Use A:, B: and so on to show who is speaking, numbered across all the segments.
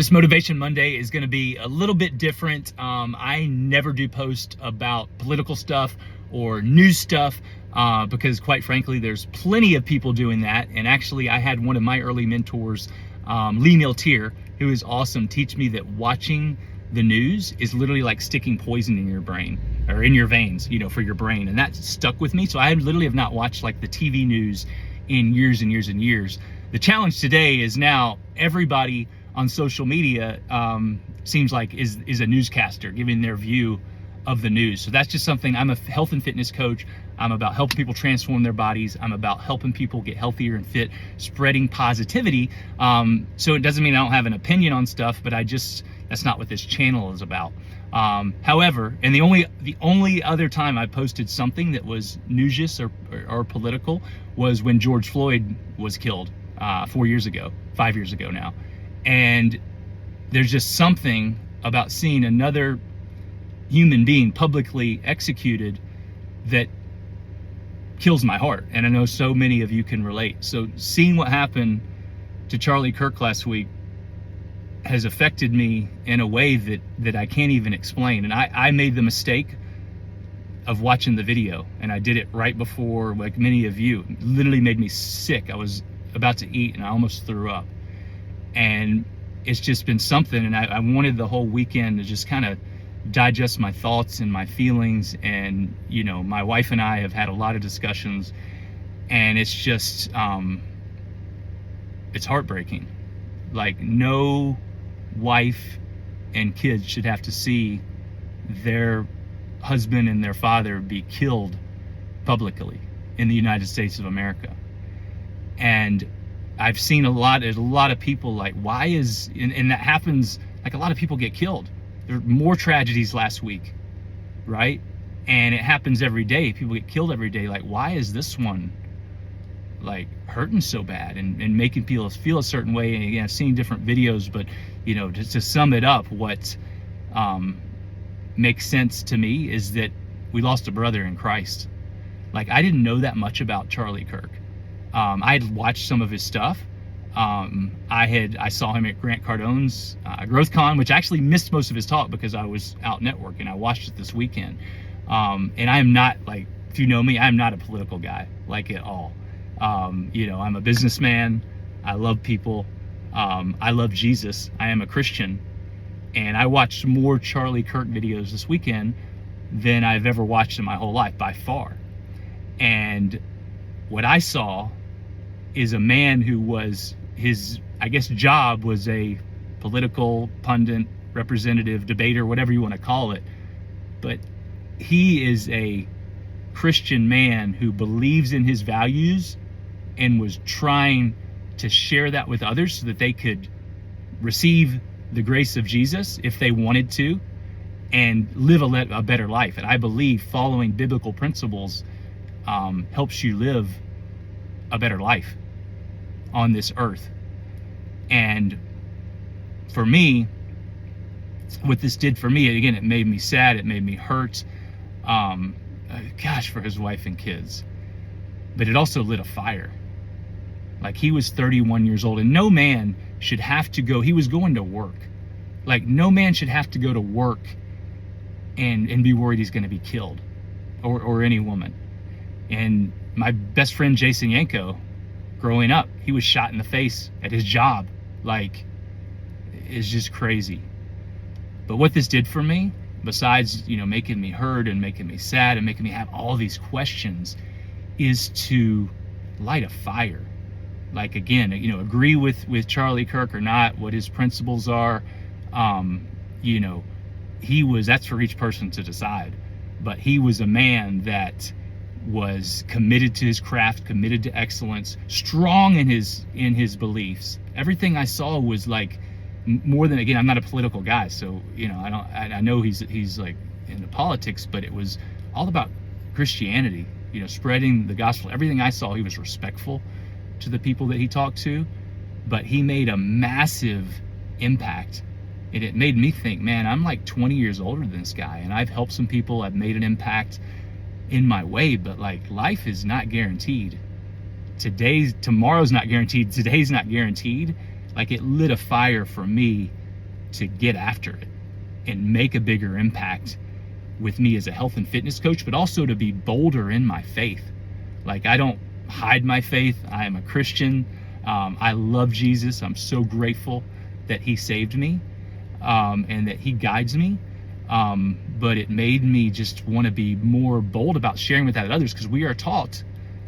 A: This Motivation Monday is going to be a little bit different. I never do post about political stuff or news stuff because, quite frankly, there's plenty of people doing that. And actually, I had one of my early mentors, Lee Miltier, who is awesome, teach me that watching the news is literally like sticking poison in your brain or in your veins, for your brain. And that stuck with me. So I literally have not watched like the TV news in years and years and years. The challenge today is now everybody on social media seems like is a newscaster giving their view of the news. So that's just something. I'm a health and fitness coach. I'm about helping people transform their bodies. I'm about helping people get healthier and fit, spreading positivity. So it doesn't mean I don't have an opinion on stuff, but that's not what this channel is about. However, and the only other time I posted something that was newsish or political was when George Floyd was killed 5 years ago now. And there's just something about seeing another human being publicly executed that kills my heart. And I know so many of you can relate. So seeing what happened to Charlie Kirk last week has affected me in a way that I can't even explain. And I made the mistake of watching the video, and I did it right before, like many of you. It literally made me sick. I was about to eat and I almost threw up. And it's just been something, and I wanted the whole weekend to just kind of digest my thoughts and my feelings. And my wife and I have had a lot of discussions, and it's just it's heartbreaking. Like, no wife and kids should have to see their husband and their father be killed publicly in the United States of America. And I've seen there's a lot of people like, why is, and that happens, like a lot of people get killed. There were more tragedies last week, right? And it happens every day. People get killed every day. Like, why is this one like hurting so bad and making people feel a certain way? And again, I've seen different videos, but to sum it up, what makes sense to me is that we lost a brother in Christ. Like, I didn't know that much about Charlie Kirk. I had watched some of his stuff. I saw him at Grant Cardone's GrowthCon, which I actually missed most of his talk because I was out networking. I watched it this weekend. And I am not, like, if you know me, I'm not a political guy, like, at all. I'm a businessman. I love people. I love Jesus. I am a Christian. And I watched more Charlie Kirk videos this weekend than I've ever watched in my whole life, by far. And what I saw is a man who was, his, I guess, job was a political pundit, representative, debater, whatever you want to call it. But he is a Christian man who believes in his values and was trying to share that with others so that they could receive the grace of Jesus if they wanted to and live a better life. And I believe following biblical principles helps you live a better life on this earth. And for me, what this did for me, again, it made me sad, it made me hurt, gosh, for his wife and kids, but it also lit a fire. Like, he was 31 years old, and no man should have to go, he was going to work. Like, no man should have to go to work and be worried he's going to be killed, or any woman. And my best friend Jason Yanko, growing up, he was shot in the face at his job. Like, it's just crazy. But what this did for me, besides making me hurt and making me sad and making me have all these questions, is to light a fire. Like, again, agree with Charlie Kirk or not, what his principles are, that's for each person to decide. But he was a man that was committed to his craft, committed to excellence, strong in his beliefs. Everything I saw was like more than, again, I'm not a political guy, so I know he's like into politics, but it was all about Christianity, spreading the gospel. Everything I saw, he was respectful to the people that he talked to, but he made a massive impact. And it made me think, man, I'm like 20 years older than this guy, and I've helped some people, I've made an impact in my way, but like, life is not guaranteed. Tomorrow's not guaranteed, today's not guaranteed. Like, it lit a fire for me to get after it and make a bigger impact with me as a health and fitness coach, but also to be bolder in my faith. Like, I don't hide my faith. I am a Christian. I love Jesus. I'm so grateful that he saved me, and that he guides me. But it made me just want to be more bold about sharing with that with others, because we are taught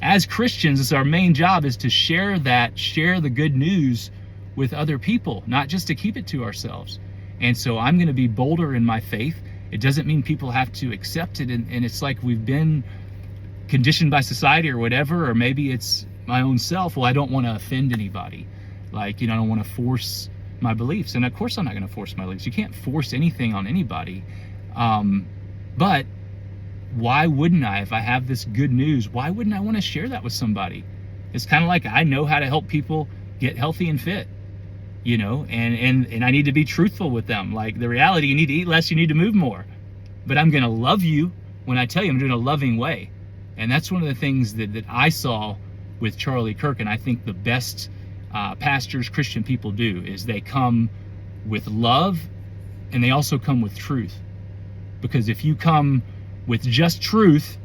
A: as Christians, it's our main job is to share the good news with other people, not just to keep it to ourselves. And so I'm going to be bolder in my faith. It doesn't mean people have to accept it. And it's like we've been conditioned by society or whatever, or maybe it's my own self. Well, I don't want to offend anybody. Like, I don't want to force my beliefs. And of course I'm not going to force my beliefs. You can't force anything on anybody. But why wouldn't I? If I have this good news, why wouldn't I want to share that with somebody? It's kind of like I know how to help people get healthy and fit, and I need to be truthful with them. Like, the reality, you need to eat less, you need to move more. But I'm going to love you when I tell you I'm doing a loving way. And that's one of the things that I saw with Charlie Kirk, and I think the best pastors, Christian people do, is they come with love and they also come with truth. Because if you come with just truth,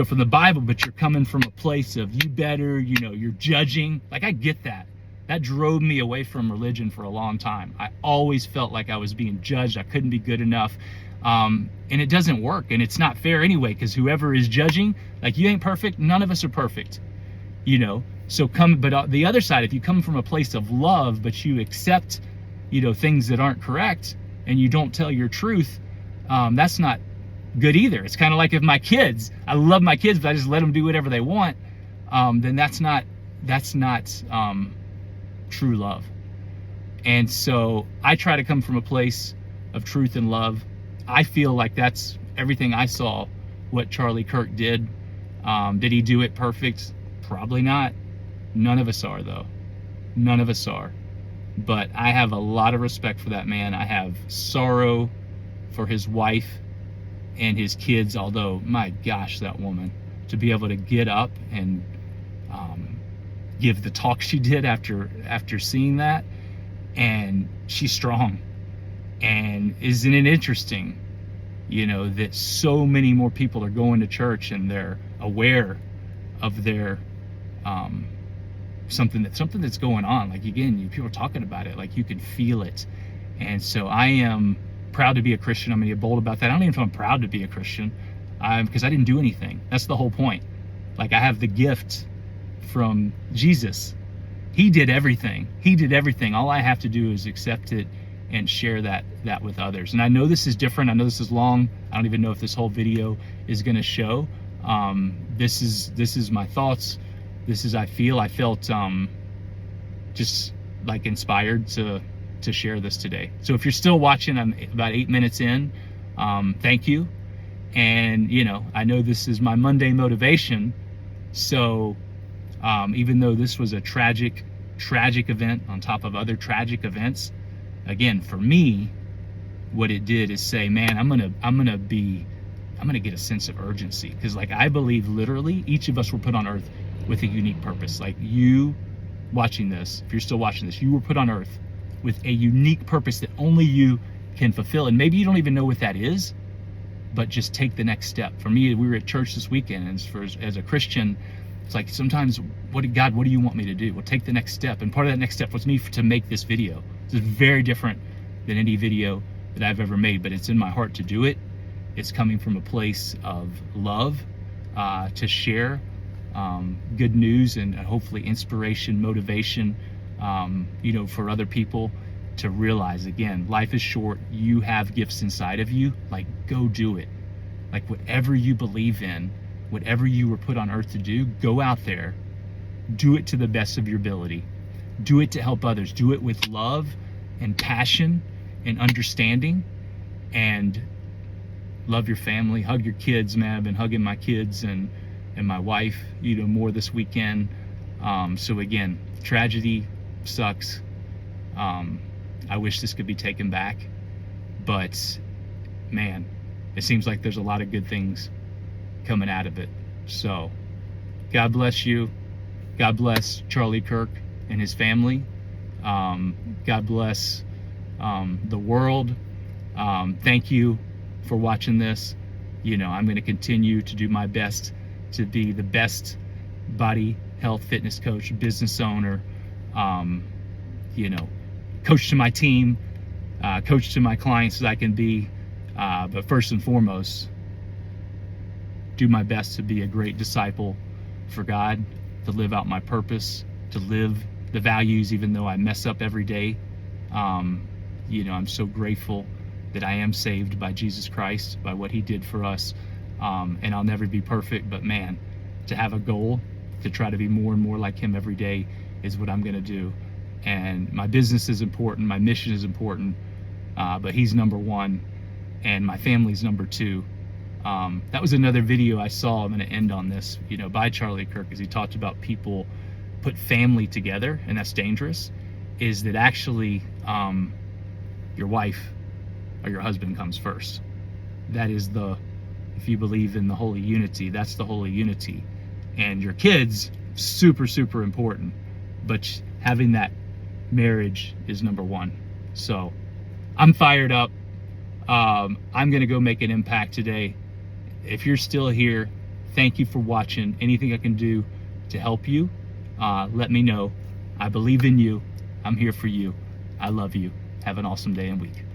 A: from the Bible, but you're coming from a place of you better, you're judging. Like, I get that. That drove me away from religion for a long time. I always felt like I was being judged. I couldn't be good enough. And it doesn't work. And it's not fair anyway, because whoever is judging, like, you ain't perfect. None of us are perfect, So but the other side, if you come from a place of love, but you accept, things that aren't correct, and you don't tell your truth, that's not good either. It's kind of like if my kids, I love my kids, but I just let them do whatever they want, then that's not true love. And so I try to come from a place of truth and love. I feel like that's everything I saw what Charlie Kirk did. Did he do it perfect? Probably not. None of us are, though. None of us are. But I have a lot of respect for that man. I have sorrow for his wife and his kids, although, my gosh, that woman, to be able to get up and give the talk she did after seeing that, and she's strong. And isn't it interesting, that so many more people are going to church and they're aware of their something that's going on. Like, again, people are talking about it, like, you can feel it. And so I am proud to be a Christian. I'm going to get bold about that. I don't even know if I'm proud to be a Christian, because I didn't do anything. That's the whole point. Like, I have the gift from Jesus. He did everything. All I have to do is accept it and share that with others. And I know this is different. I know this is long. I don't even know if this whole video is going to show. This is my thoughts. I felt just like inspired to share this today. So if you're still watching, I'm about 8 minutes in. Thank you. And I know this is my Monday motivation. So even though this was a tragic event on top of other tragic events, again, for me, what it did is say, man, I'm gonna get a sense of urgency, because, like, I believe literally each of us were put on earth with a unique purpose. Like, you watching this, if you're still watching this, you were put on earth with a unique purpose that only you can fulfill. And maybe you don't even know what that is, but just take the next step. For me, we were at church this weekend, and as a Christian, it's like, sometimes, what do you want me to do? Well, take the next step. And part of that next step was me to make this video. It's very different than any video that I've ever made, but it's in my heart to do it. It's coming from a place of love, to share good news and hopefully inspiration, motivation, for other people to realize, again, life is short. You have gifts inside of you. Like, go do it. Like, whatever you believe in, whatever you were put on earth to do, go out there, do it to the best of your ability. Do it to help others. Do it with love and passion and understanding, and love your family. Hug your kids, man. I've been hugging my kids and my wife, more this weekend. So again, tragedy sucks. I wish this could be taken back, but man, it seems like there's a lot of good things coming out of it. So God bless you. God bless Charlie Kirk and his family. God bless the world. Thank you for watching this. I'm going to continue to do my best to be the best body, health, fitness coach, business owner, coach to my team, coach to my clients as I can be. But first and foremost, do my best to be a great disciple for God, to live out my purpose, to live the values even though I mess up every day. I'm so grateful that I am saved by Jesus Christ, by what he did for us. And I'll never be perfect, but man, to have a goal to try to be more and more like him every day is what I'm going to do. And my business is important, my mission is important, but he's number one, and my family's number two. That was another video I saw, I'm going to end on this, by Charlie Kirk, as he talked about people put family together, and that's dangerous, is that actually your wife or your husband comes first. That is if you believe in the holy unity, that's the holy unity. And your kids, super, super important, but having that marriage is number one. So I'm fired up. I'm going to go make an impact today. If you're still here, thank you for watching. Anything I can do to help you, let me know. I believe in you. I'm here for you. I love you. Have an awesome day and week.